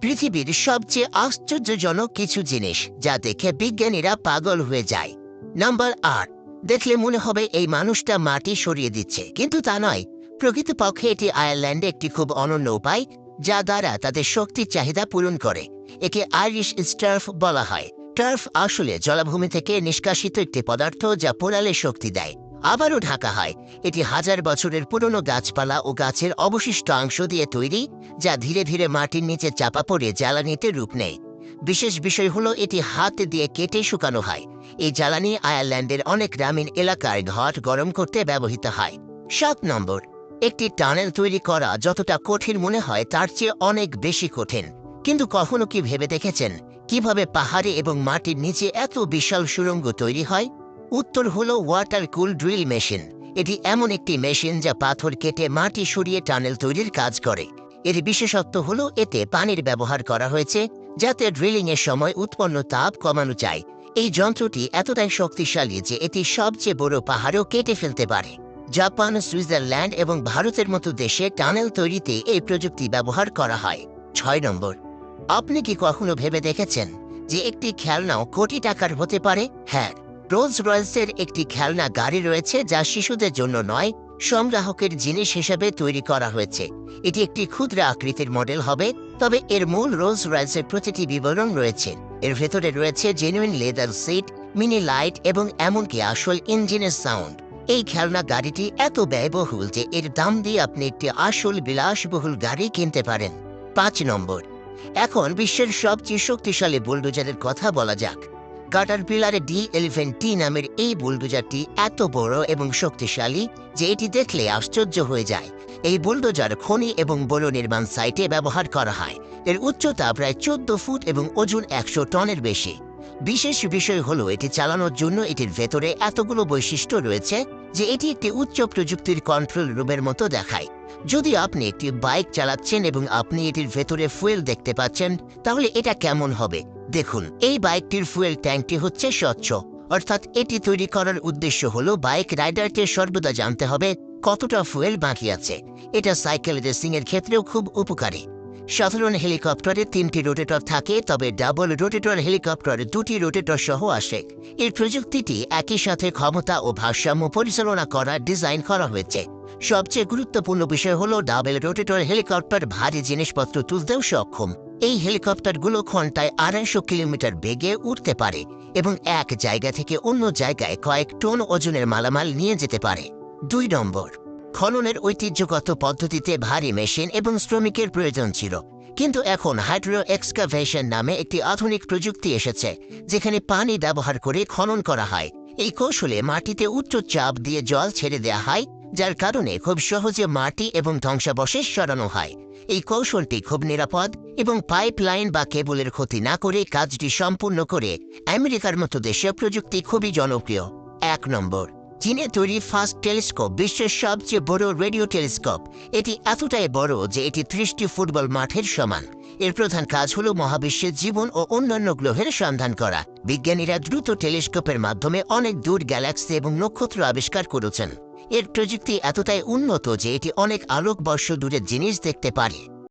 পৃথিবীর সবচেয়ে আশ্চর্যজনক কিছু জিনিস যা দেখে বিজ্ঞানীরা পাগল হয়ে যায়। নাম্বার ৮। দেখলে মনে হবে এই মানুষটা মাটি সরিয়ে দিচ্ছে, কিন্তু তা নয়। প্রকৃতপক্ষে এটি আয়ারল্যান্ডে একটি খুব অনন্য উপায় যা দ্বারা তাদের শক্তির চাহিদা পূরণ করে। একে আইরিশ স্টার্ফ বলা হয়। টার্ফ আসলে জলাভূমি থেকে নিষ্কাশিত একটি পদার্থ যা পোড়ালে শক্তি দেয়, আবারও ঢাকা হয়। এটি হাজার বছরের পুরনো গাছপালা ও গাছের অবশিষ্ট অংশ দিয়ে তৈরি, যা ধীরে ধীরে মাটির নিচে চাপা পড়ে জ্বালানিতে রূপ নেয়। বিশেষ বিষয় হলো এটি হাতে দিয়ে কেটে শুকানো হয়। এই জ্বালানি আয়ারল্যান্ডের অনেক গ্রামীণ এলাকায় ঘর গরম করতে ব্যবহৃত হয়। ৭ নম্বর। একটি টানেল তৈরি করা যতটা কঠিন মনে হয় তার চেয়ে অনেক বেশি কঠিন। কিন্তু কখনো কি ভেবে দেখেছেন কিভাবে পাহাড়ে এবং মাটির নিচে এত বিশাল সুড়ঙ্গ তৈরি হয়? উত্তর হলো ওয়াটার কুল ড্রিল মেশিন। এটি এমন একটি মেশিন যা পাথর কেটে মাটি সরিয়ে টানেল তৈরির কাজ করে। এর বিশেষত্ব হলো এতে পানির ব্যবহার করা হয়েছে, যাতে ড্রিলিংয়ের সময় উৎপন্ন তাপ কমানো যায়। এই যন্ত্রটি এতটাই শক্তিশালী যে এটি সবচেয়ে বড় পাহাড়ও কেটে ফেলতে পারে। জাপান, সুইজারল্যান্ড এবং ভারতের মতো দেশে টানেল তৈরিতে এই প্রযুক্তি ব্যবহার করা হয়। ৬ নম্বর। আপনি কি কখনো ভেবে দেখেছেন যে একটি খেলনাও কোটি টাকার হতে পারে? হ্যাঁ, রোলস রয়েসের একটি খেলনা গাড়ি রয়েছে যা শিশুদের জন্য নয়, সংগ্রাহকের জিনিস হিসেবে তৈরি করা হয়েছে। এটি একটি ক্ষুদ্র আকৃতির মডেল হবে, তবে এর মূল রোলস রয়েসের প্রতিটি বিবরণ রয়েছে। এর ভেতরে রয়েছে genuine leather seat, mini light এবং এমনকি আসল ইঞ্জিনের সাউন্ড। এই খেলনা গাড়িটি এত ব্যয়বহুল যে এর দাম দিয়ে আপনি একটি আসল বিলাসবহুল গাড়ি কিনতে পারেন। ৫ নম্বর। এখন বিশ্বের সবচেয়ে শক্তিশালী বুলডোজারের কথা বলা যাক। ক্যাটারপিলার D11T নামের এই বুলডোজারটি এত বড় এবং শক্তিশালী যে এটি দেখলে আশ্চর্য হয়ে যায়। এই বুলডোজার খনি এবং বড় নির্মাণ সাইটে ব্যবহার করা হয়। এর উচ্চতা প্রায় 14 ফুট এবং ওজন 100 টনের বেশি। বিশেষ বিষয় হলো এটি চালানোর জন্য এটির ভেতরে এতগুলো বৈশিষ্ট্য রয়েছে যে এটি একটি উচ্চ প্রযুক্তির কন্ট্রোল রুমের মতো দেখায়। যদি আপনি একটি বাইক চালাচ্ছেন এবং আপনি এটির ভেতরে ফুয়েল দেখতে পাচ্ছেন, তাহলে এটা কেমন হবে? দেখুন, এই বাইকটির ফুয়েল ট্যাঙ্কটি হচ্ছে স্বচ্ছ, অর্থাৎ এটি তৈরি করার উদ্দেশ্য হলো বাইক রাইডারকে সর্বদা জানতে হবে কতটা ফুয়েল বাকি আছে। এটা সাইকেল রেসিং এর ক্ষেত্রেও খুব উপকারী। সাধারণ হেলিকপ্টারে 3টি রোটেটর থাকে, তবে ডাবল রোটেটর হেলিকপ্টারে 2টি রোটেটর সহ আসে। এই প্রযুক্তিটি একই সাথে ক্ষমতা ও ভারসাম্য পরিচালনা করার ডিজাইন করা হয়েছে। সবচেয়ে গুরুত্বপূর্ণ বিষয় হলো ডাবল রোটেটর হেলিকপ্টার ভারী জিনিসপত্র তুলতেও সক্ষম। এই হেলিকপ্টারগুলো ঘন্টায় 250 কিলোমিটার বেগে উঠতে পারে এবং এক জায়গা থেকে অন্য জায়গায় কয়েক টন ওজনের মালামাল নিয়ে যেতে পারে। ২ নম্বর। খননের ঐতিহ্যগত পদ্ধতিতে ভারী মেশিন এবং শ্রমিকের প্রয়োজন ছিল, কিন্তু এখন হাইড্রো এক্সকাভেশন নামে একটি আধুনিক প্রযুক্তি এসেছে, যেখানে পানি ব্যবহার করে খনন করা হয়। এই কৌশলে মাটিতে উচ্চ চাপ দিয়ে জল ছেড়ে দেওয়া হয়, যার কারণে খুব সহজে মাটি এবং ধ্বংসাবশেষ সরানো হয়। এই কৌশলটি খুব নিরাপদ এবং পাইপলাইন বা কেবলের ক্ষতি না করে কাজটি সম্পূর্ণ করে। আমেরিকার মতো দেশে প্রযুক্তি খুবই জনপ্রিয়। ১ নম্বর। চীনে তৈরি ফার্স্ট টেলিস্কোপ বিশ্বের সবচেয়ে বড় রেডিও টেলিস্কোপ। এটি এতটাই বড় যে এটি 30টি ফুটবল মাঠের সমান। এর প্রধান কাজ হলো মহাবিশ্বের জীবন ও অন্যান্য গ্রহের সন্ধান করা। বিজ্ঞানীরা দ্রুত টেলিস্কোপের মাধ্যমে অনেক দূর গ্যালাক্সি এবং নক্ষত্র আবিষ্কার করেছেন। এর প্রযুক্তি এতটাই উন্নত যে এটি অনেক আলোকবর্ষ দূরের জিনিস দেখতে পারে।